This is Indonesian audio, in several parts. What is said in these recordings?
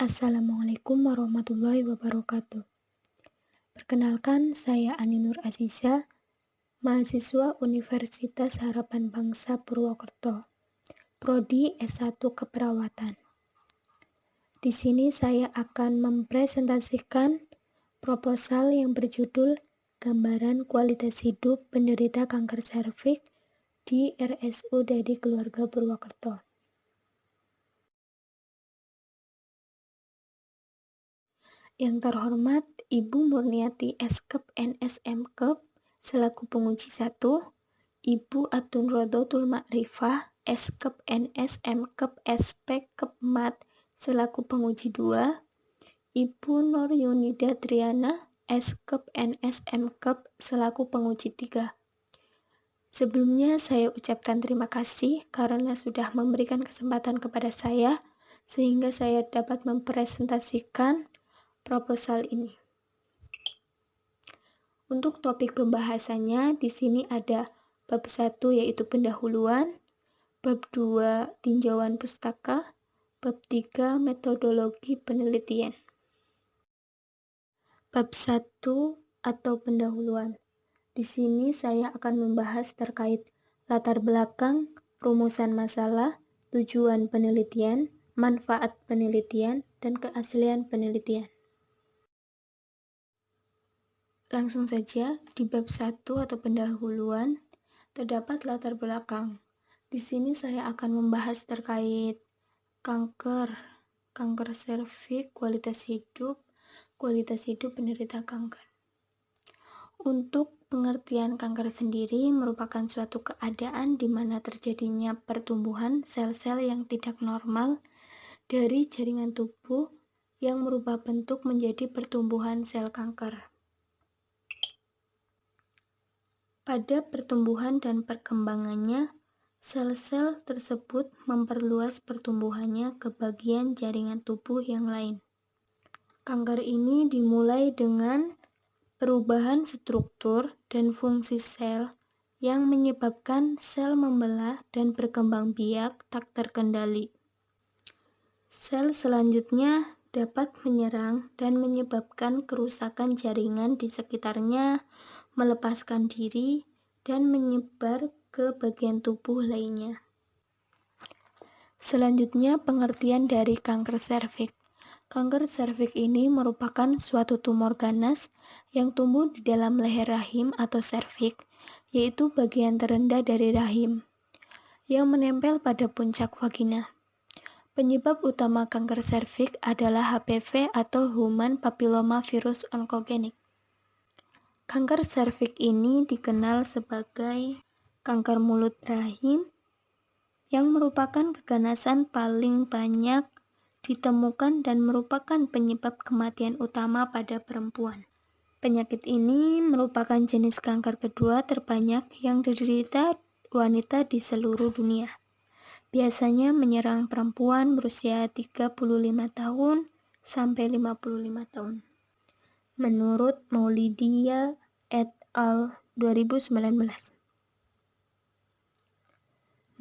Assalamualaikum warahmatullahi wabarakatuh. Perkenalkan, saya Ani Nur Aziza, mahasiswa Universitas Harapan Bangsa Purwokerto, Prodi S1 Keperawatan. Di sini saya akan mempresentasikan proposal yang berjudul Gambaran Kualitas Hidup Penderita Kanker Serviks di RSUD di Keluarga Purwokerto. Yang terhormat Ibu Murniati Eskep NSM Kep selaku penguji 1, Ibu Atun Rodotul Makrifah Eskep NSM Kep SP Kepmat selaku penguji 2, Ibu Nur Yunida Triana Eskep NSM Kep selaku penguji 3. Sebelumnya saya ucapkan terima kasih karena sudah memberikan kesempatan kepada saya sehingga saya dapat mempresentasikan proposal ini. Untuk topik pembahasannya di sini ada bab 1 yaitu pendahuluan, bab 2 tinjauan pustaka, bab 3 metodologi penelitian. Bab 1 atau pendahuluan. Di sini saya akan membahas terkait latar belakang, rumusan masalah, tujuan penelitian, manfaat penelitian, dan keaslian penelitian. Langsung saja, di bab 1 atau pendahuluan, terdapat latar belakang. Di sini saya akan membahas terkait kanker serviks, kualitas hidup penderita kanker. Untuk pengertian kanker sendiri merupakan suatu keadaan di mana terjadinya pertumbuhan sel-sel yang tidak normal dari jaringan tubuh yang merubah bentuk menjadi pertumbuhan sel kanker. Pada pertumbuhan dan perkembangannya, sel-sel tersebut memperluas pertumbuhannya ke bagian jaringan tubuh yang lain. Kanker ini dimulai dengan perubahan struktur dan fungsi sel yang menyebabkan sel membelah dan berkembang biak tak terkendali. Sel selanjutnya dapat menyerang dan menyebabkan kerusakan jaringan di sekitarnya, melepaskan diri, dan menyebar ke bagian tubuh lainnya. Selanjutnya, pengertian dari kanker serviks. Kanker serviks ini merupakan suatu tumor ganas yang tumbuh di dalam leher rahim atau serviks, yaitu bagian terendah dari rahim, yang menempel pada puncak vagina. Penyebab utama kanker serviks adalah HPV atau Human Papilloma Virus Oncogenic. Kanker serviks ini dikenal sebagai kanker mulut rahim yang merupakan keganasan paling banyak ditemukan dan merupakan penyebab kematian utama pada perempuan. Penyakit ini merupakan jenis kanker kedua terbanyak yang diderita wanita di seluruh dunia. Biasanya menyerang perempuan berusia 35 tahun sampai 55 tahun. Menurut Maulidia et al. 2019.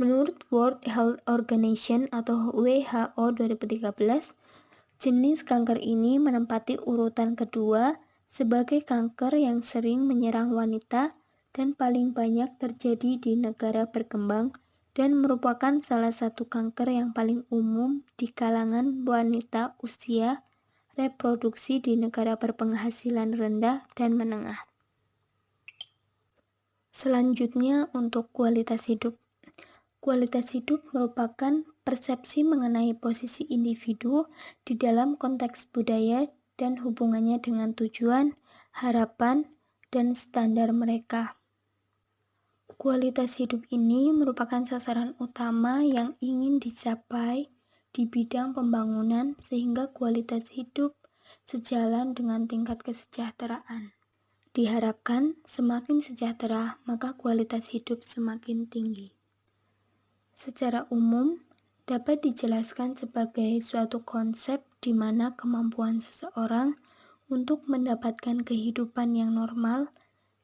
Menurut World Health Organization atau WHO 2013, jenis kanker ini menempati urutan kedua sebagai kanker yang sering menyerang wanita dan paling banyak terjadi di negara berkembang dan merupakan salah satu kanker yang paling umum di kalangan wanita usia reproduksi di negara berpenghasilan rendah dan menengah. Selanjutnya untuk kualitas hidup. Kualitas hidup merupakan persepsi mengenai posisi individu di dalam konteks budaya dan hubungannya dengan tujuan, harapan, dan standar mereka. Kualitas hidup ini merupakan sasaran utama yang ingin dicapai di bidang pembangunan sehingga kualitas hidup sejalan dengan tingkat kesejahteraan. Diharapkan semakin sejahtera, maka kualitas hidup semakin tinggi. Secara umum, dapat dijelaskan sebagai suatu konsep di mana kemampuan seseorang untuk mendapatkan kehidupan yang normal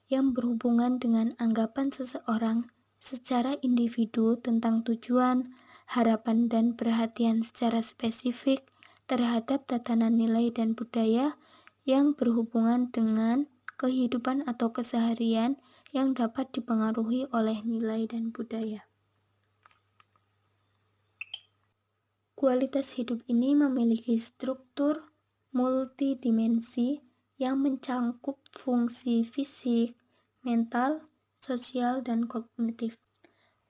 yang berhubungan dengan anggapan seseorang secara individu tentang tujuan, harapan, dan perhatian secara spesifik terhadap tatanan nilai dan budaya yang berhubungan dengan kehidupan atau keseharian yang dapat dipengaruhi oleh nilai dan budaya. Kualitas hidup ini memiliki struktur multidimensi yang mencakup fungsi fisik, mental, sosial, dan kognitif.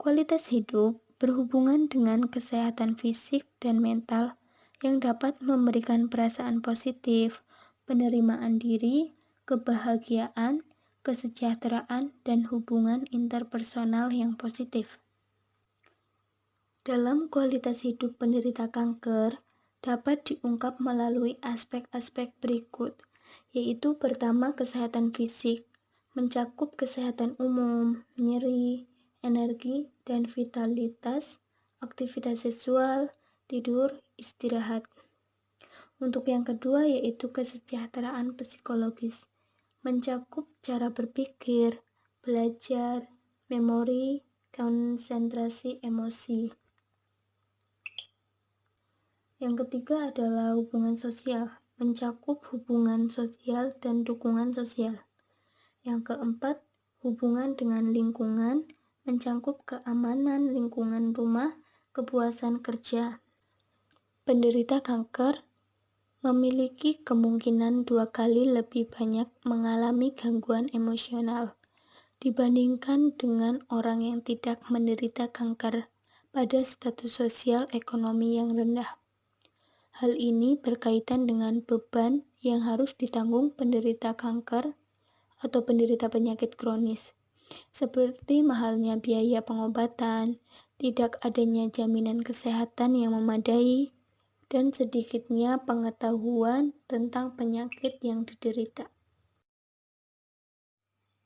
Kualitas hidup berhubungan dengan kesehatan fisik dan mental yang dapat memberikan perasaan positif, penerimaan diri, kebahagiaan, kesejahteraan, dan hubungan interpersonal yang positif. Dalam kualitas hidup penderita kanker dapat diungkap melalui aspek-aspek berikut, yaitu pertama kesehatan fisik, mencakup kesehatan umum, nyeri, energi, dan vitalitas, aktivitas seksual, tidur, istirahat. Untuk yang kedua yaitu kesejahteraan psikologis, mencakup cara berpikir, belajar, memori, konsentrasi, emosi. Yang ketiga adalah hubungan sosial, mencakup hubungan sosial dan dukungan sosial. Yang keempat, hubungan dengan lingkungan, mencakup keamanan lingkungan rumah, kepuasan kerja. Penderita kanker memiliki kemungkinan 2 kali lebih banyak mengalami gangguan emosional dibandingkan dengan orang yang tidak menderita kanker pada status sosial ekonomi yang rendah. Hal ini berkaitan dengan beban yang harus ditanggung penderita kanker atau penderita penyakit kronis, seperti mahalnya biaya pengobatan, tidak adanya jaminan kesehatan yang memadai, dan sedikitnya pengetahuan tentang penyakit yang diderita.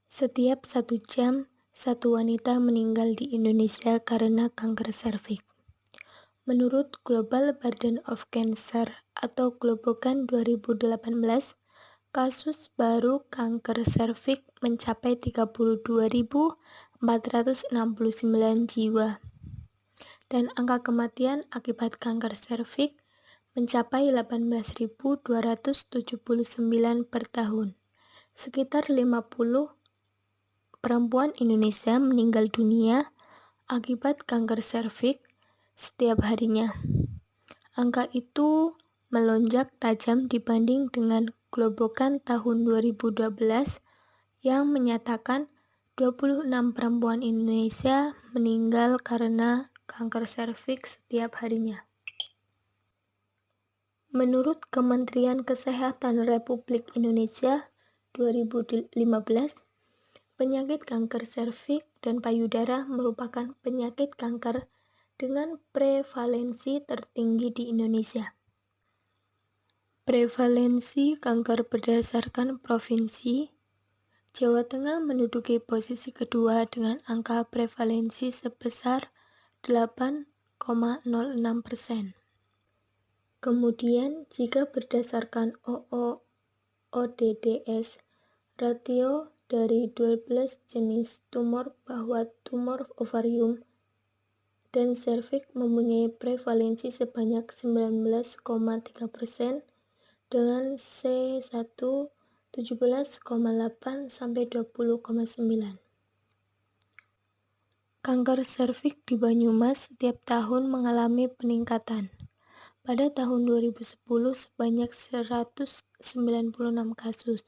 Setiap 1 jam, 1 wanita meninggal di Indonesia karena kanker serviks. Menurut Global Burden of Cancer atau Globocan 2018, kasus baru kanker serviks mencapai 32.469 jiwa, dan angka kematian akibat kanker serviks mencapai 18.279 per tahun. Sekitar 50 perempuan Indonesia meninggal dunia akibat kanker serviks setiap harinya. Angka itu melonjak tajam dibanding dengan Globocan tahun 2012 yang menyatakan 26 perempuan Indonesia meninggal karena kanker serviks setiap harinya. Menurut Kementerian Kesehatan Republik Indonesia 2015, penyakit kanker serviks dan payudara merupakan penyakit kanker dengan prevalensi tertinggi di Indonesia. Prevalensi kanker berdasarkan provinsi, Jawa Tengah menduduki posisi kedua dengan angka prevalensi sebesar 8,06%. Kemudian, jika berdasarkan OODDS, rasio dari 12 jenis tumor bahwa tumor ovarium dan serviks mempunyai prevalensi sebanyak 19,3% dengan C1 17,8 sampai 20,9. Kanker serviks di Banyumas setiap tahun mengalami peningkatan. Pada tahun 2010 sebanyak 196 kasus,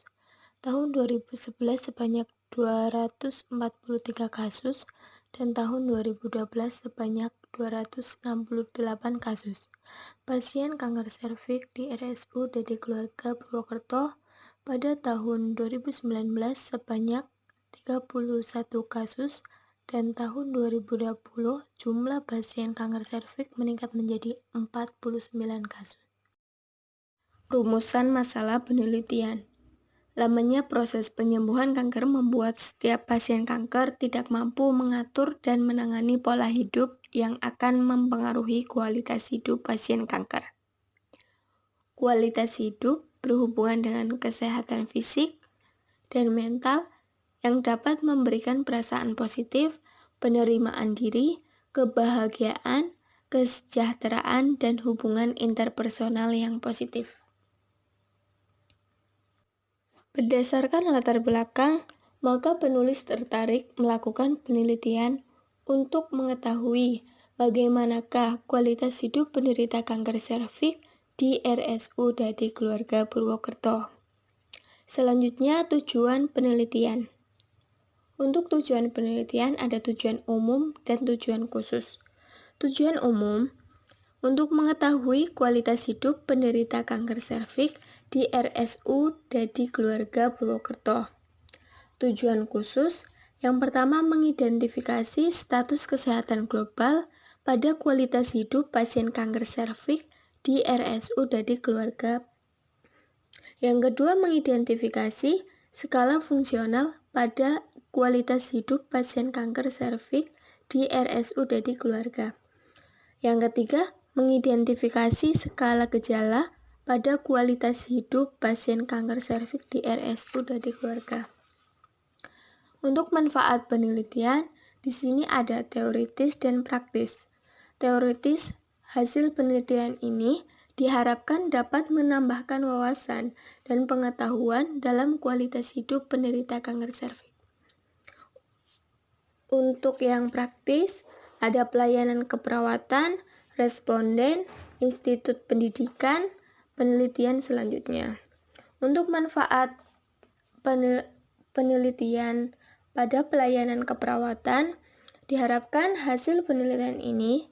tahun 2011 sebanyak 243 kasus, dan tahun 2012 sebanyak 268 kasus. Pasien kanker serviks di RSUD Dede Keluarga Purwokerto pada tahun 2019 sebanyak 31 kasus, dan tahun 2020 jumlah pasien kanker serviks meningkat menjadi 49 kasus. Rumusan masalah penelitian. Lamanya proses penyembuhan kanker membuat setiap pasien kanker tidak mampu mengatur dan menangani pola hidup yang akan mempengaruhi kualitas hidup pasien kanker. Kualitas hidup berhubungan dengan kesehatan fisik dan mental yang dapat memberikan perasaan positif, penerimaan diri, kebahagiaan, kesejahteraan, dan hubungan interpersonal yang positif. Berdasarkan latar belakang, maka penulis tertarik melakukan penelitian untuk mengetahui bagaimanakah kualitas hidup penderita kanker serviks di RSU Dadi Keluarga Purwokerto. Selanjutnya, tujuan penelitian. Untuk tujuan penelitian ada tujuan umum dan tujuan khusus. Tujuan umum untuk mengetahui kualitas hidup penderita kanker serviks di RSU Dadi Keluarga Purwokerto. Tujuan khusus yang pertama mengidentifikasi status kesehatan global pada kualitas hidup pasien kanker serviks di RSU Dadi Keluarga. Yang kedua mengidentifikasi skala fungsional pada kualitas hidup pasien kanker serviks di RSU Dadi Keluarga. Yang ketiga, mengidentifikasi skala gejala pada kualitas hidup pasien kanker serviks di RSU Dadi Keluarga. Untuk manfaat penelitian, di sini ada teoritis dan praktis. Teoritis, hasil penelitian ini diharapkan dapat menambahkan wawasan dan pengetahuan dalam kualitas hidup penderita kanker serviks. Untuk yang praktis, ada pelayanan keperawatan, responden, institut pendidikan, penelitian selanjutnya. Untuk manfaat penelitian pada pelayanan keperawatan, diharapkan hasil penelitian ini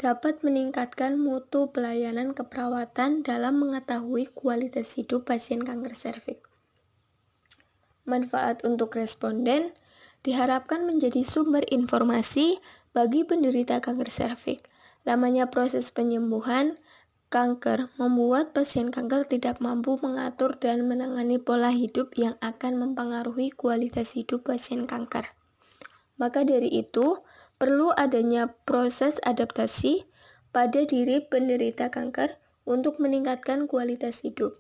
dapat meningkatkan mutu pelayanan keperawatan dalam mengetahui kualitas hidup pasien kanker serviks. Manfaat untuk responden diharapkan menjadi sumber informasi bagi penderita kanker serviks. Lamanya proses penyembuhan kanker membuat pasien kanker tidak mampu mengatur dan menangani pola hidup yang akan mempengaruhi kualitas hidup pasien kanker. Maka dari itu, perlu adanya proses adaptasi pada diri penderita kanker untuk meningkatkan kualitas hidup.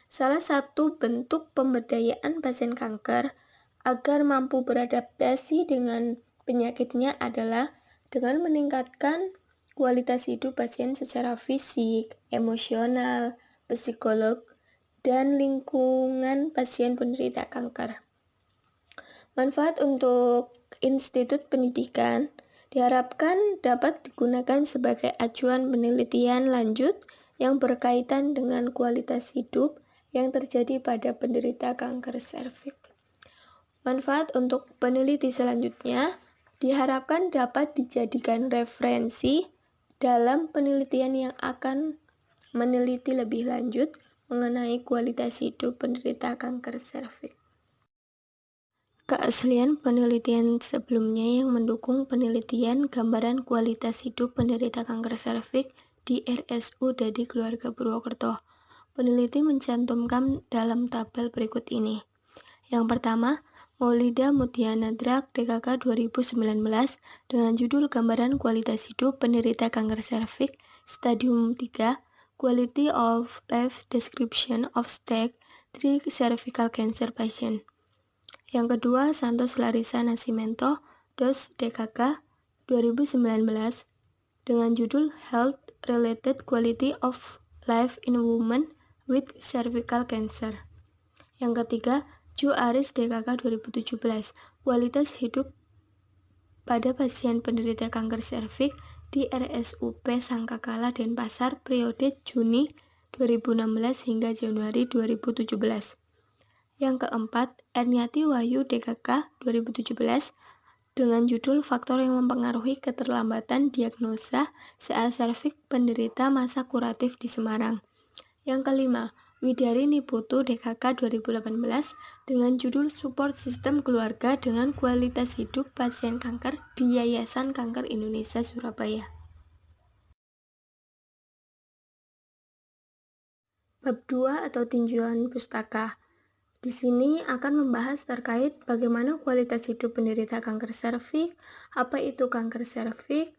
Salah satu bentuk pemberdayaan pasien kanker agar mampu beradaptasi dengan penyakitnya adalah dengan meningkatkan kualitas hidup pasien secara fisik, emosional, psikolog, dan lingkungan pasien penderita kanker. Manfaat untuk institut pendidikan diharapkan dapat digunakan sebagai acuan penelitian lanjut yang berkaitan dengan kualitas hidup yang terjadi pada penderita kanker serviks. Manfaat untuk peneliti selanjutnya diharapkan dapat dijadikan referensi dalam penelitian yang akan meneliti lebih lanjut mengenai kualitas hidup penderita kanker serviks. Keaslian penelitian sebelumnya yang mendukung penelitian gambaran kualitas hidup penderita kanker serviks di RSU Dadi Keluarga Purwokerto. Peneliti mencantumkan dalam tabel berikut ini. Yang pertama, Maulida Mutianadrak DKK 2019 dengan judul Gambaran Kualitas Hidup Penderita Kanker Serviks Stadium 3 Quality of Life Description of Stage 3 Cervical Cancer Patient. Yang kedua, Santos Larissa Nascimento DOS DKK 2019 dengan judul Health Related Quality of Life in Women with Cervical Cancer. Yang ketiga, Ju Aris DKK 2017 Kualitas Hidup pada Pasien Penderita Kanker Serviks di RSUP Sangkakala Denpasar periode Juni 2016 hingga Januari 2017. Yang keempat, Erniati Wahyu DKK 2017 dengan judul Faktor yang Mempengaruhi Keterlambatan Diagnosa CA Serviks Penderita Masa Kuratif di Semarang. Yang kelima, Widari Niputu DKK 2018 dengan judul Support Sistem Keluarga dengan Kualitas Hidup Pasien Kanker di Yayasan Kanker Indonesia Surabaya. Bab 2 atau tinjauan pustaka. Di sini akan membahas terkait bagaimana kualitas hidup penderita kanker serviks, apa itu kanker serviks,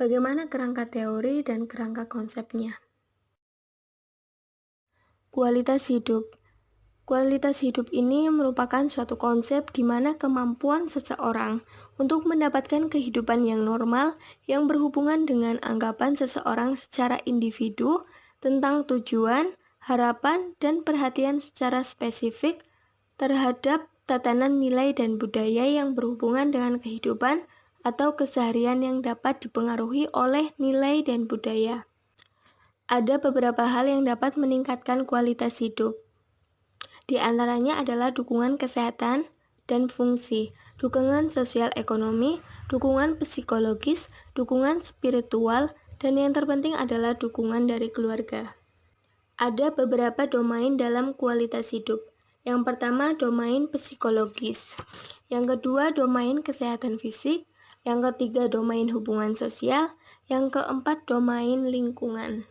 bagaimana kerangka teori dan kerangka konsepnya. Kualitas hidup. Kualitas hidup ini merupakan suatu konsep di mana kemampuan seseorang untuk mendapatkan kehidupan yang normal yang berhubungan dengan anggapan seseorang secara individu tentang tujuan, harapan, dan perhatian secara spesifik terhadap tatanan nilai dan budaya yang berhubungan dengan kehidupan atau keseharian yang dapat dipengaruhi oleh nilai dan budaya. Ada beberapa hal yang dapat meningkatkan kualitas hidup. Di antaranya adalah dukungan kesehatan dan fungsi, dukungan sosial ekonomi, dukungan psikologis, dukungan spiritual, dan yang terpenting adalah dukungan dari keluarga. Ada beberapa domain dalam kualitas hidup. Yang pertama, domain psikologis. Yang kedua, domain kesehatan fisik. Yang ketiga, domain hubungan sosial. Yang keempat, domain lingkungan.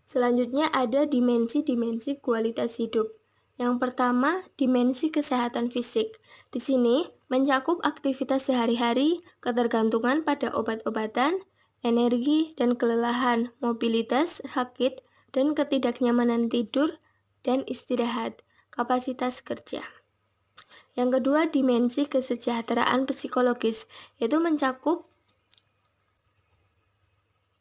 Selanjutnya ada dimensi-dimensi kualitas hidup. Yang pertama, dimensi kesehatan fisik. Di sini mencakup aktivitas sehari-hari, ketergantungan pada obat-obatan, energi dan kelelahan, mobilitas, sakit, dan ketidaknyamanan tidur dan istirahat, kapasitas kerja. Yang kedua, dimensi kesejahteraan psikologis, yaitu mencakup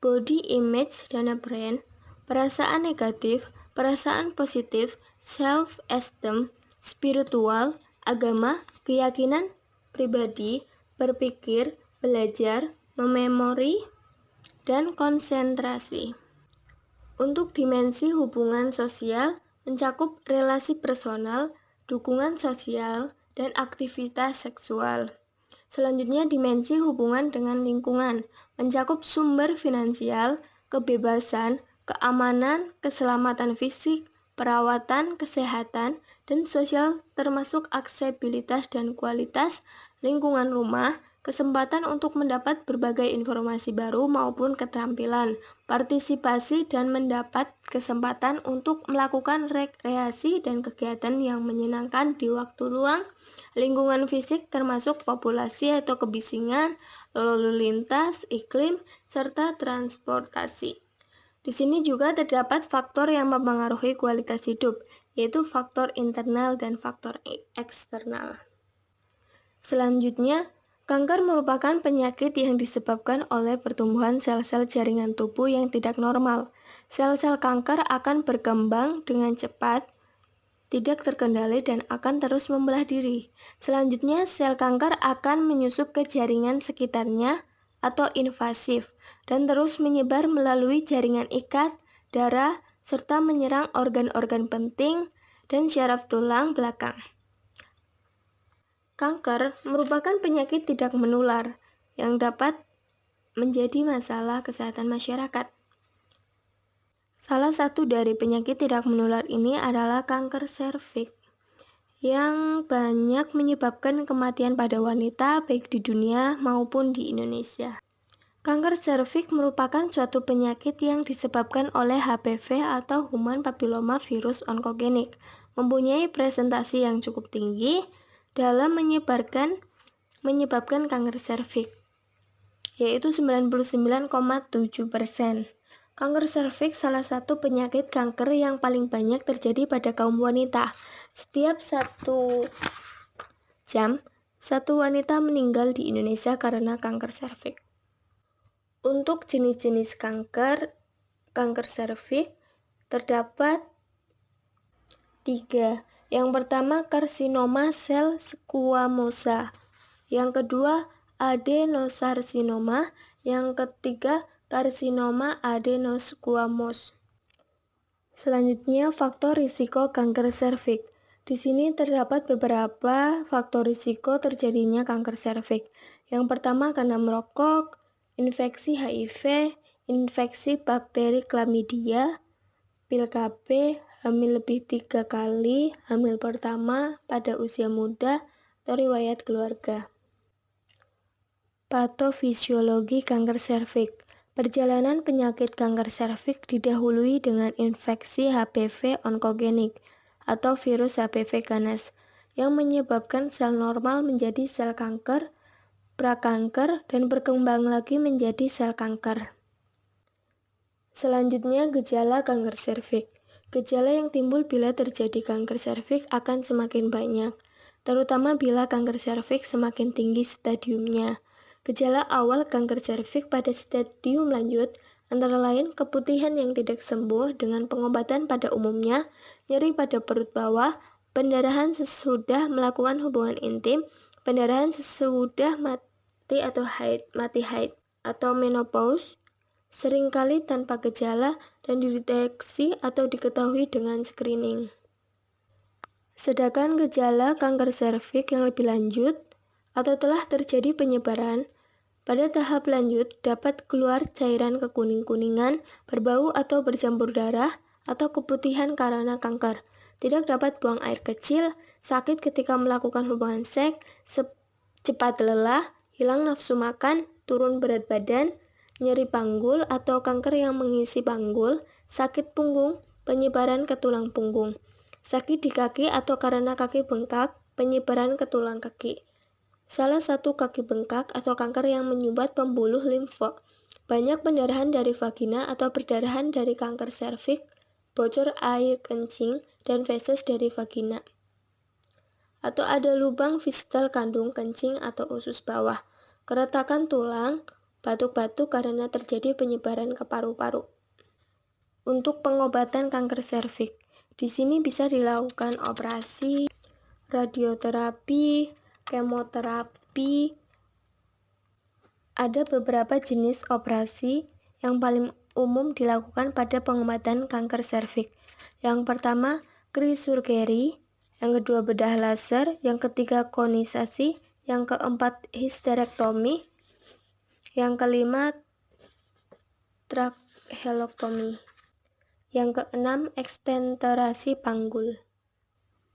body image dan brand, perasaan negatif, perasaan positif, self-esteem, spiritual, agama, keyakinan pribadi, berpikir, belajar, memori, dan konsentrasi. Untuk dimensi hubungan sosial, mencakup relasi personal, dukungan sosial, dan aktivitas seksual. Selanjutnya, dimensi hubungan dengan lingkungan, mencakup sumber finansial, kebebasan, keamanan, keselamatan fisik, perawatan, kesehatan, dan sosial termasuk aksesibilitas dan kualitas lingkungan rumah, kesempatan untuk mendapat berbagai informasi baru maupun keterampilan, partisipasi dan mendapat kesempatan untuk melakukan rekreasi dan kegiatan yang menyenangkan di waktu luang, lingkungan fisik termasuk populasi atau kebisingan, lalu lintas, iklim, serta transportasi. Di sini juga terdapat faktor yang mempengaruhi kualitas hidup, yaitu faktor internal dan faktor eksternal. Selanjutnya, kanker merupakan penyakit yang disebabkan oleh pertumbuhan sel-sel jaringan tubuh yang tidak normal. Sel-sel kanker akan berkembang dengan cepat, tidak terkendali dan akan terus membelah diri. Selanjutnya, sel kanker akan menyusup ke jaringan sekitarnya atau invasif dan terus menyebar melalui jaringan ikat, darah, serta menyerang organ-organ penting dan syaraf tulang belakang. Kanker merupakan penyakit tidak menular yang dapat menjadi masalah kesehatan masyarakat. Salah satu dari penyakit tidak menular ini adalah kanker serviks yang banyak menyebabkan kematian pada wanita baik di dunia maupun di Indonesia. Kanker serviks merupakan suatu penyakit yang disebabkan oleh HPV atau Human Papilloma Virus onkogenik, mempunyai presentasi yang cukup tinggi dalam menyebabkan kanker serviks, yaitu 99,7%. Kanker serviks salah satu penyakit kanker yang paling banyak terjadi pada kaum wanita. Setiap 1 jam, 1 wanita meninggal di Indonesia karena kanker serviks. Untuk jenis-jenis kanker serviks terdapat 3. Yang pertama, karsinoma sel squamosa. Yang kedua, adenokarsinoma. Yang ketiga, karsinoma adenosquamous. Selanjutnya, faktor risiko kanker serviks. Di sini terdapat beberapa faktor risiko terjadinya kanker serviks. Yang pertama, karena merokok, infeksi HIV, infeksi bakteri Chlamydia, pil KB, hamil lebih 3 kali, hamil pertama pada usia muda, atau riwayat keluarga. Patofisiologi kanker serviks. Perjalanan penyakit kanker serviks didahului dengan infeksi HPV onkogenik atau virus HPV ganas yang menyebabkan sel normal menjadi sel kanker, prakanker, dan berkembang lagi menjadi sel kanker. Selanjutnya, gejala kanker serviks. Gejala yang timbul bila terjadi kanker serviks akan semakin banyak. terutama bila kanker serviks semakin tinggi stadiumnya. Gejala awal kanker serviks pada stadium lanjut antara lain keputihan yang tidak sembuh dengan pengobatan pada umumnya, nyeri pada perut bawah, pendarahan sesudah melakukan hubungan intim, pendarahan sesudah mati haid atau menopause, seringkali tanpa gejala dan dideteksi atau diketahui dengan screening. Sedangkan gejala kanker serviks yang lebih lanjut atau telah terjadi penyebaran, pada tahap lanjut dapat keluar cairan kekuning-kuningan, berbau atau bercampur darah, atau keputihan karena kanker. Tidak dapat buang air kecil, sakit ketika melakukan hubungan seks, cepat lelah, hilang nafsu makan, turun berat badan, nyeri panggul atau kanker yang mengisi panggul, sakit punggung, penyebaran ke tulang punggung. Sakit di kaki atau karena kaki bengkak, penyebaran ke tulang kaki. Salah satu kaki bengkak atau kanker yang menyumbat pembuluh limfa. Banyak pendarahan dari vagina atau perdarahan dari kanker serviks, bocor air kencing, dan feses dari vagina. Atau ada lubang fistel kandung kencing atau usus bawah, keretakan tulang, batuk-batuk karena terjadi penyebaran ke paru-paru. Untuk pengobatan kanker serviks, di sini bisa dilakukan operasi, radioterapi, kemoterapi. Ada beberapa jenis operasi yang paling umum dilakukan pada pengobatan kanker serviks. Yang pertama, krisurgery, yang kedua bedah laser, yang ketiga konisasi, yang keempat histerektomi, yang kelima tracheotomi. Yang keenam, ekstenterasi panggul.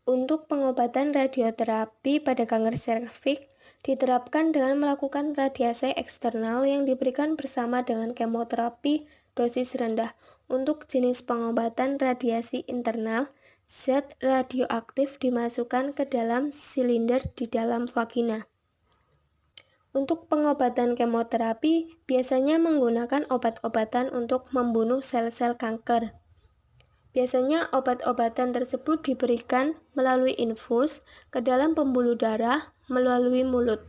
Untuk pengobatan radioterapi pada kanker serviks diterapkan dengan melakukan radiasi eksternal yang diberikan bersama dengan kemoterapi dosis rendah. Untuk jenis pengobatan radiasi internal, zat radioaktif dimasukkan ke dalam silinder di dalam vagina. Untuk pengobatan kemoterapi biasanya menggunakan obat-obatan untuk membunuh sel-sel kanker. Biasanya obat-obatan tersebut diberikan melalui infus ke dalam pembuluh darah melalui mulut.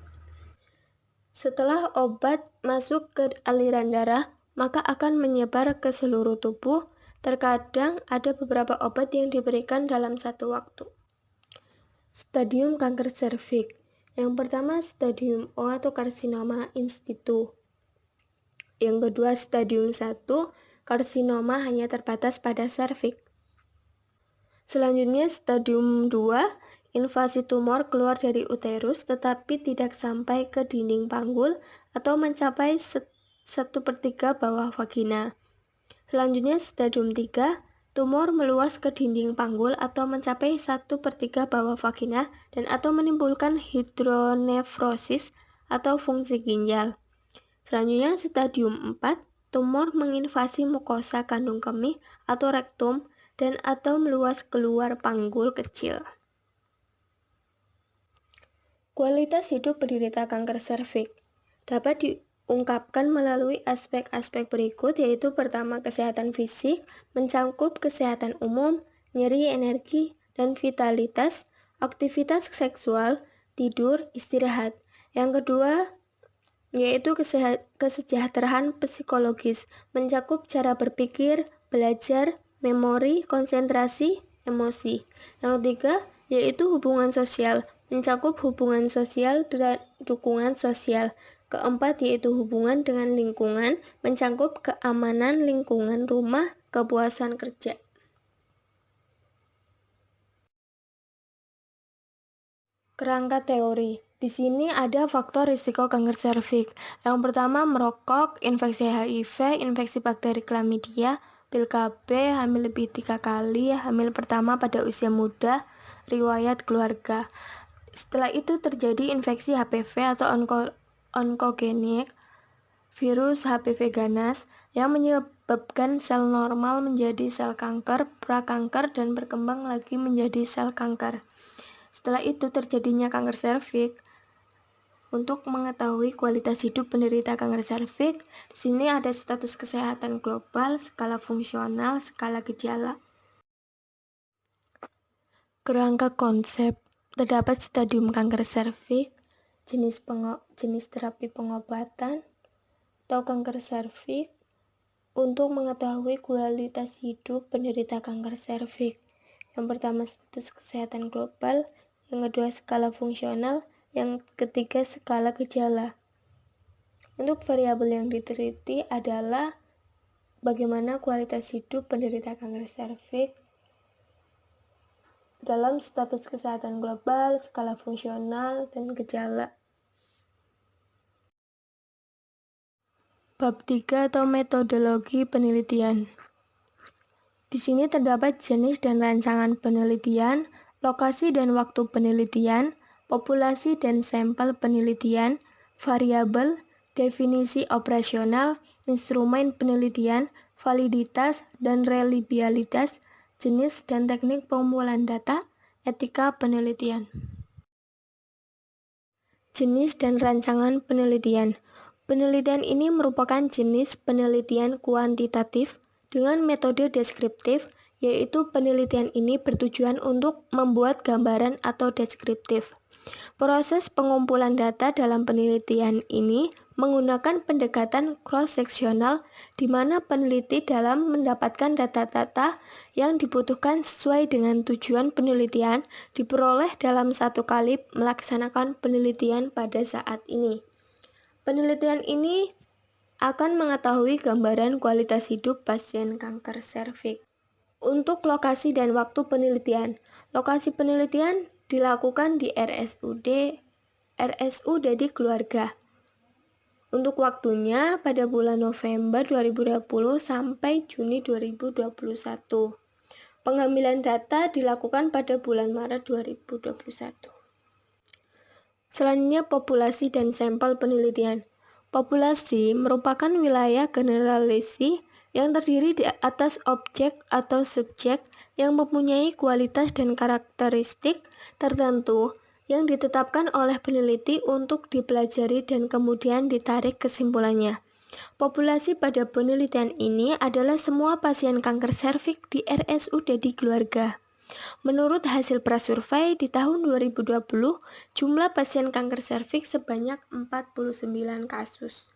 Setelah obat masuk ke aliran darah, maka akan menyebar ke seluruh tubuh. Terkadang ada beberapa obat yang diberikan dalam satu waktu. Stadium kanker serviks. Yang pertama stadium O atau karsinoma in situ. Yang kedua stadium 1, karsinoma hanya terbatas pada serviks. Selanjutnya stadium 2, invasi tumor keluar dari uterus tetapi tidak sampai ke dinding panggul atau mencapai 1/3 bawah vagina. Selanjutnya stadium 3, tumor meluas ke dinding panggul atau mencapai 1/3 bawah vagina dan atau menimbulkan hidronefrosis atau fungsi ginjal. Selanjutnya stadium 4, tumor menginvasi mukosa kandung kemih atau rektum dan atau meluas keluar panggul kecil. Kualitas hidup penderita kanker serviks dapat diungkapkan melalui aspek-aspek berikut, yaitu pertama kesehatan fisik, mencakup kesehatan umum, nyeri, energi, dan vitalitas, aktivitas seksual, tidur, istirahat. Yang kedua yaitu kesejahteraan psikologis, mencakup cara berpikir, belajar, memori, konsentrasi, emosi. Yang ketiga yaitu hubungan sosial, mencakup hubungan sosial dan dukungan sosial. Keempat yaitu hubungan dengan lingkungan, mencakup keamanan lingkungan rumah, kepuasan kerja. Kerangka teori. Di sini ada faktor risiko kanker serviks. Yang pertama merokok, infeksi HIV, infeksi bakteri Chlamydia, pil KB, hamil lebih 3 kali, hamil pertama pada usia muda, riwayat keluarga. Setelah itu terjadi infeksi HPV atau onkogenik, virus HPV ganas yang menyebabkan sel normal menjadi sel kanker, prakanker, dan berkembang lagi menjadi sel kanker. Setelah itu terjadinya kanker serviks. Untuk mengetahui kualitas hidup penderita kanker serviks, di sini ada status kesehatan global, skala fungsional, skala gejala. Kerangka konsep. Terdapat stadium kanker serviks, jenis terapi pengobatan, atau kanker serviks. Untuk mengetahui kualitas hidup penderita kanker serviks, yang pertama status kesehatan global, yang kedua skala fungsional, yang ketiga skala gejala. Untuk variabel yang diteliti adalah bagaimana kualitas hidup penderita kanker serviks dalam status kesehatan global, skala fungsional, dan gejala. Bab 3 atau metodologi penelitian. Di sini terdapat jenis dan rancangan penelitian, lokasi dan waktu penelitian, populasi dan sampel penelitian, variabel, definisi operasional, instrumen penelitian, validitas dan reliabilitas, jenis dan teknik pengumpulan data, etika penelitian. Jenis dan rancangan penelitian. Penelitian ini merupakan jenis penelitian kuantitatif dengan metode deskriptif, yaitu penelitian ini bertujuan untuk membuat gambaran atau deskriptif. Proses pengumpulan data dalam penelitian ini menggunakan pendekatan cross-seksional di mana peneliti dalam mendapatkan data-data yang dibutuhkan sesuai dengan tujuan penelitian diperoleh dalam satu kali melaksanakan penelitian pada saat ini. Penelitian ini akan mengetahui gambaran kualitas hidup pasien kanker serviks. Untuk lokasi dan waktu penelitian, lokasi penelitian dilakukan di RSUD di keluarga. Untuk waktunya pada bulan November 2020 sampai Juni 2021. Pengambilan data dilakukan pada bulan Maret 2021. Selanjutnya populasi dan sampel penelitian. Populasi merupakan wilayah generalisasi yang terdiri di atas objek atau subjek yang mempunyai kualitas dan karakteristik tertentu yang ditetapkan oleh peneliti untuk dipelajari dan kemudian ditarik kesimpulannya. Populasi pada penelitian ini adalah semua pasien kanker serviks di RSUD di keluarga. Menurut hasil prasurvei di tahun 2020, jumlah pasien kanker serviks sebanyak 49 kasus.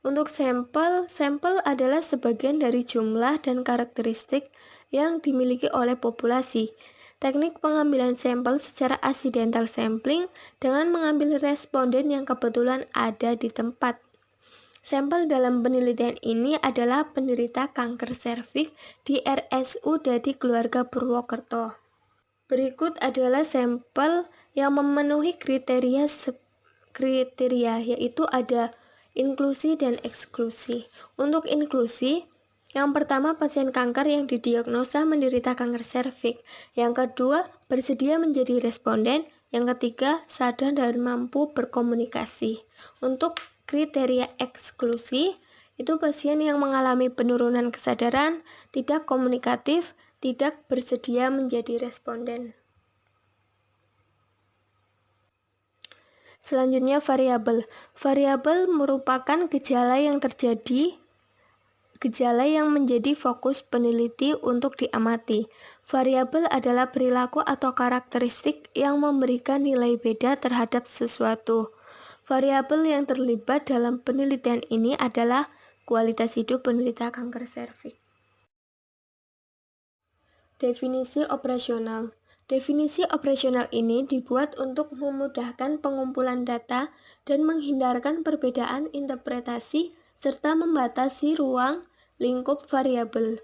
Untuk sampel adalah sebagian dari jumlah dan karakteristik yang dimiliki oleh populasi. Teknik pengambilan sampel secara accidental sampling dengan mengambil responden yang kebetulan ada di tempat. Sampel dalam penelitian ini adalah penderita kanker serviks di RSUD di keluarga Purwokerto. Berikut adalah sampel yang memenuhi kriteria yaitu ada inklusi dan eksklusi. Untuk inklusi, yang pertama pasien kanker yang didiagnosa menderita kanker serviks. Yang kedua, bersedia menjadi responden. Yang ketiga, sadar dan mampu berkomunikasi. Untuk kriteria eksklusi, itu pasien yang mengalami penurunan kesadaran, tidak komunikatif, tidak bersedia menjadi responden. Selanjutnya variabel. Variabel merupakan gejala yang menjadi fokus peneliti untuk diamati. Variabel adalah perilaku atau karakteristik yang memberikan nilai beda terhadap sesuatu. Variabel yang terlibat dalam penelitian ini adalah kualitas hidup penderita kanker serviks. Definisi operasional. Definisi operasional ini dibuat untuk memudahkan pengumpulan data dan menghindarkan perbedaan interpretasi serta membatasi ruang lingkup variabel.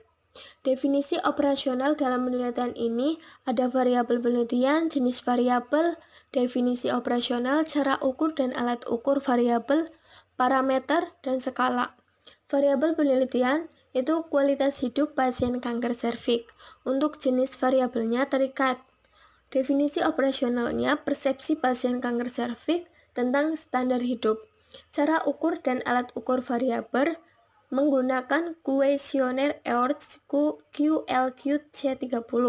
Definisi operasional dalam penelitian ini ada variabel penelitian, jenis variabel, definisi operasional, cara ukur dan alat ukur variabel, parameter, dan skala. Variabel penelitian itu kualitas hidup pasien kanker serviks. Untuk jenis variabelnya terikat. Definisi operasionalnya persepsi pasien kanker serviks tentang standar hidup. Cara ukur dan alat ukur variabel menggunakan kuesioner Earth QLQ-C30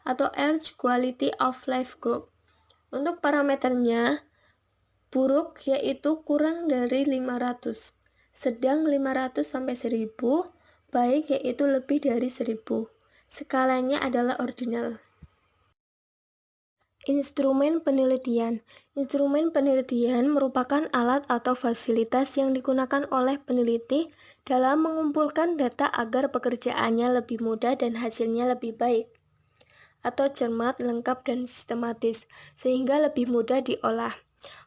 atau Earth Quality of Life Group. Untuk parameternya buruk yaitu kurang dari 500, sedang 500 sampai 1000, baik yaitu lebih dari 1000. Skalanya adalah ordinal. Instrumen penelitian. Instrumen penelitian merupakan alat atau fasilitas yang digunakan oleh peneliti dalam mengumpulkan data agar pekerjaannya lebih mudah dan hasilnya lebih baik, atau cermat, lengkap, dan sistematis, sehingga lebih mudah diolah.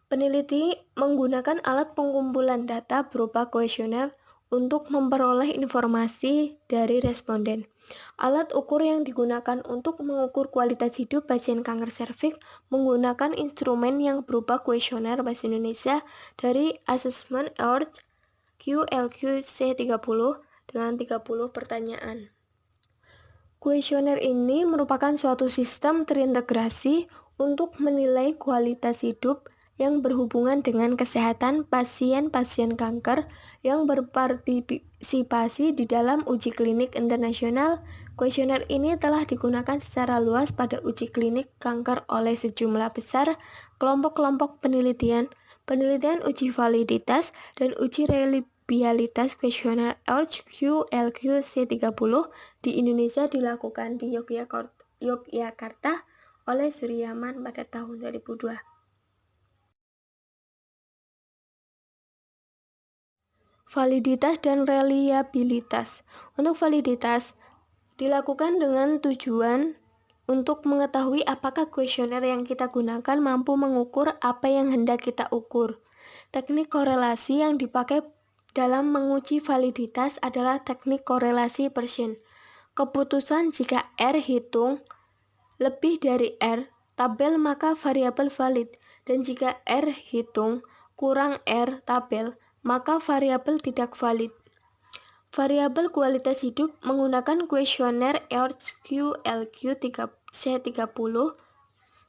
Peneliti menggunakan alat pengumpulan data berupa kuesioner untuk memperoleh informasi dari responden. Alat ukur yang digunakan untuk mengukur kualitas hidup pasien kanker serviks menggunakan instrumen yang berupa kuesioner bahasa Indonesia dari Assessment Earth QLQ-C30 dengan 30 pertanyaan. Kuesioner ini merupakan suatu sistem terintegrasi untuk menilai kualitas hidup yang berhubungan dengan kesehatan pasien-pasien kanker yang berpartisipasi di dalam uji klinik internasional. Kuesioner ini telah digunakan secara luas pada uji klinik kanker oleh sejumlah besar kelompok-kelompok penelitian, uji validitas, dan uji reliabilitas. Kuesioner Earth QLQ-C30 di Indonesia dilakukan di Yogyakarta oleh Suryaman pada tahun 2002. Validitas dan reliabilitas. Untuk validitas, dilakukan dengan tujuan untuk mengetahui apakah kuesioner yang kita gunakan mampu mengukur apa yang hendak kita ukur. Teknik korelasi yang dipakai dalam menguji validitas adalah teknik korelasi Bayesian. Keputusan jika R hitung lebih dari R tabel maka variabel valid, dan jika R hitung kurang R tabel maka variabel tidak valid. Variabel kualitas hidup menggunakan kuesioner Earth QLQ-C30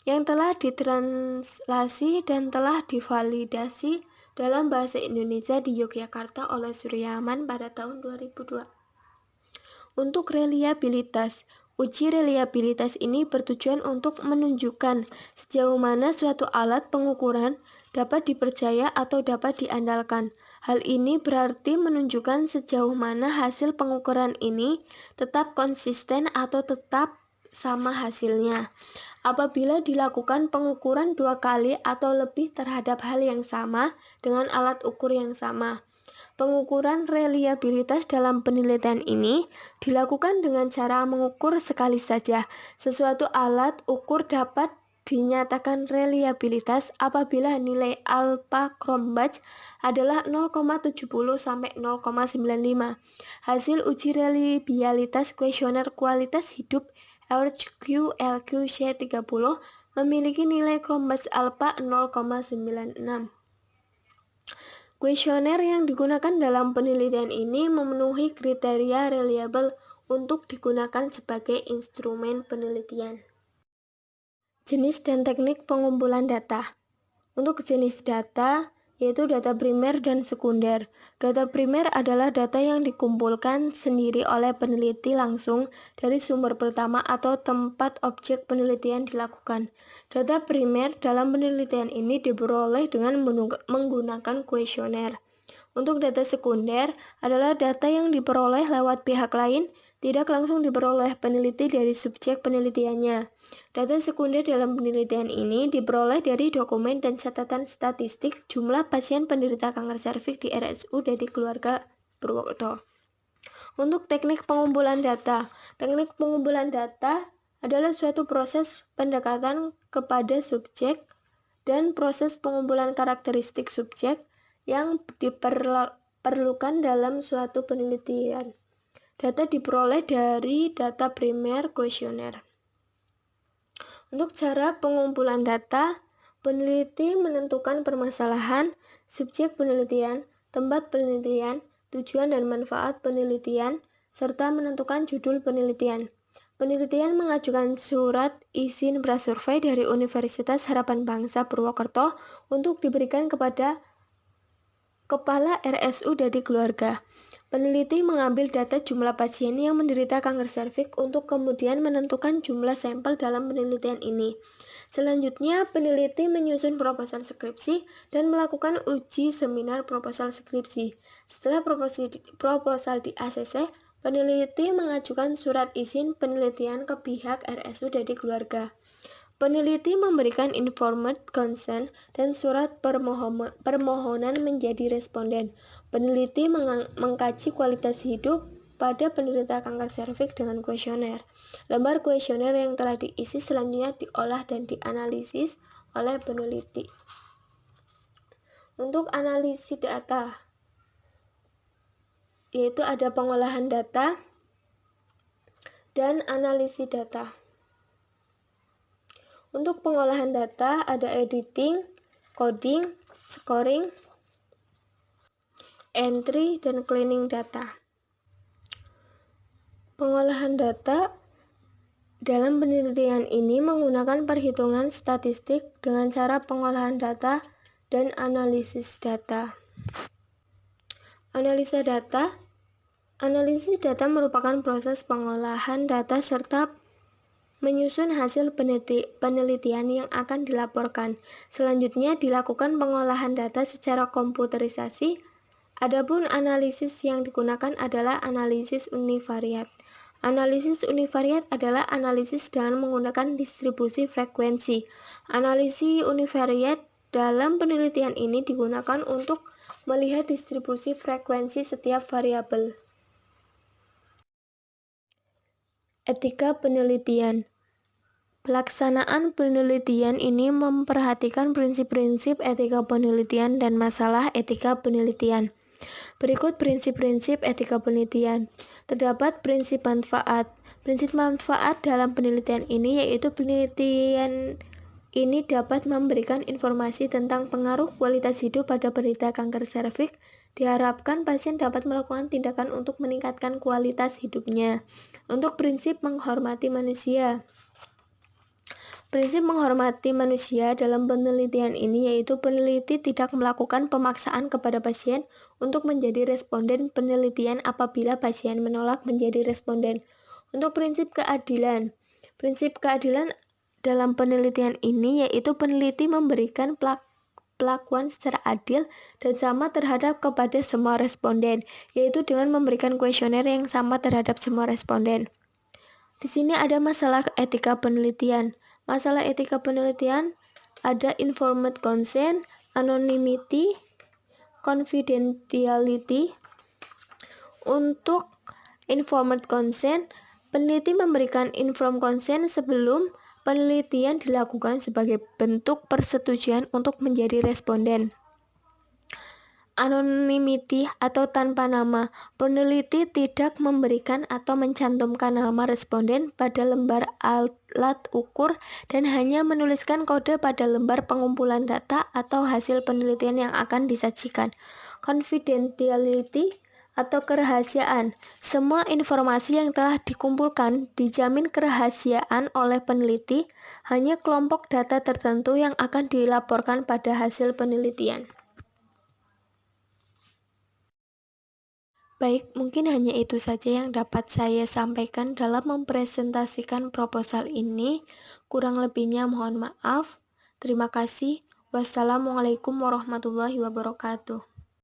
yang telah ditranslasi dan telah divalidasi dalam bahasa Indonesia di Yogyakarta oleh Suryaman pada tahun 2002. Untuk reliabilitas, uji reliabilitas ini bertujuan untuk menunjukkan sejauh mana suatu alat pengukuran dapat dipercaya atau dapat diandalkan. Hal ini berarti menunjukkan sejauh mana hasil pengukuran ini tetap konsisten atau tetap sama hasilnya. Apabila dilakukan pengukuran 2 kali atau lebih terhadap hal yang sama dengan alat ukur yang sama. Pengukuran reliabilitas dalam penelitian ini dilakukan dengan cara mengukur sekali saja. Sesuatu alat ukur dapat dinyatakan reliabilitas apabila nilai alpha Cronbach adalah 0,70 sampai 0,95. Hasil uji reliabilitas kuesioner kualitas hidup QLQ-C30 memiliki nilai Cronbach alpha 0,96. Kuesioner yang digunakan dalam penelitian ini memenuhi kriteria reliable untuk digunakan sebagai instrumen penelitian. Jenis dan teknik pengumpulan data. Untuk jenis data, yaitu data primer dan sekunder. Data primer adalah data yang dikumpulkan sendiri oleh peneliti langsung dari sumber pertama atau tempat objek penelitian dilakukan. Data primer dalam penelitian ini diperoleh dengan menggunakan kuesioner. Untuk data sekunder adalah data yang diperoleh lewat pihak lain, tidak langsung diperoleh peneliti dari subjek penelitiannya. Data sekunder dalam penelitian ini diperoleh dari dokumen dan catatan statistik jumlah pasien penderita kanker serviks di RSUD di keluarga Purwokerto. Untuk teknik pengumpulan data. Teknik pengumpulan data adalah suatu proses pendekatan kepada subjek dan proses pengumpulan karakteristik subjek yang diperlukan dalam suatu penelitian. Data diperoleh dari data primer kuesioner. Untuk cara pengumpulan data, peneliti menentukan permasalahan, subjek penelitian, tempat penelitian, tujuan dan manfaat penelitian, serta menentukan judul penelitian. Penelitian mengajukan surat izin prasurvei dari Universitas Harapan Bangsa Purwokerto untuk diberikan kepada Kepala RSUD di keluarga. Peneliti mengambil data jumlah pasien yang menderita kanker serviks untuk kemudian menentukan jumlah sampel dalam penelitian ini. Selanjutnya, peneliti menyusun proposal skripsi dan melakukan uji seminar proposal skripsi. Setelah proposal di-ACC, peneliti mengajukan surat izin penelitian ke pihak RSUD di keluarga. Peneliti memberikan informed consent dan surat permohonan menjadi responden. Peneliti mengkaji kualitas hidup pada penderita kanker serviks dengan kuesioner. Lembar kuesioner yang telah diisi selanjutnya diolah dan dianalisis oleh peneliti. Untuk analisis data, yaitu ada pengolahan data dan analisis data. Untuk pengolahan data ada editing, coding, scoring, entry, dan cleaning data. Pengolahan data dalam penelitian ini menggunakan perhitungan statistik dengan cara pengolahan data dan analisis data. Analisa data. Analisis data merupakan proses pengolahan data serta menyusun hasil penelitian yang akan dilaporkan. Selanjutnya dilakukan pengolahan data secara komputerisasi. Adapun analisis yang digunakan adalah analisis univariat. Analisis univariat adalah analisis dengan menggunakan distribusi frekuensi. Analisis univariat dalam penelitian ini digunakan untuk melihat distribusi frekuensi setiap variabel. Etika penelitian. Pelaksanaan penelitian ini memperhatikan prinsip-prinsip etika penelitian dan masalah etika penelitian. Berikut prinsip-prinsip etika penelitian. Terdapat prinsip manfaat. Prinsip manfaat dalam penelitian ini yaitu penelitian ini dapat memberikan informasi tentang pengaruh kualitas hidup pada penderita kanker serviks. Diharapkan pasien dapat melakukan tindakan untuk meningkatkan kualitas hidupnya. Untuk prinsip menghormati manusia. Prinsip menghormati manusia dalam penelitian ini yaitu peneliti tidak melakukan pemaksaan kepada pasien untuk menjadi responden penelitian apabila pasien menolak menjadi responden. Untuk prinsip keadilan. Prinsip keadilan dalam penelitian ini yaitu peneliti memberikan pelakuan secara adil dan sama terhadap kepada semua responden, yaitu dengan memberikan kuesioner yang sama terhadap semua responden. Di sini ada masalah etika penelitian. Masalah etika penelitian ada informed consent, anonymity, confidentiality. Untuk informed consent, peneliti memberikan informed consent sebelum penelitian dilakukan sebagai bentuk persetujuan untuk menjadi responden. Anonymity atau tanpa nama. Peneliti tidak memberikan atau mencantumkan nama responden pada lembar alat ukur dan hanya menuliskan kode pada lembar pengumpulan data atau hasil penelitian yang akan disajikan. Confidentiality atau kerahasiaan. Semua informasi yang telah dikumpulkan dijamin kerahasiaan oleh peneliti, hanya kelompok data tertentu yang akan dilaporkan pada hasil penelitian. Baik, mungkin hanya itu saja yang dapat saya sampaikan dalam mempresentasikan proposal ini. Kurang lebihnya mohon maaf. Terima kasih. Wassalamualaikum warahmatullahi wabarakatuh.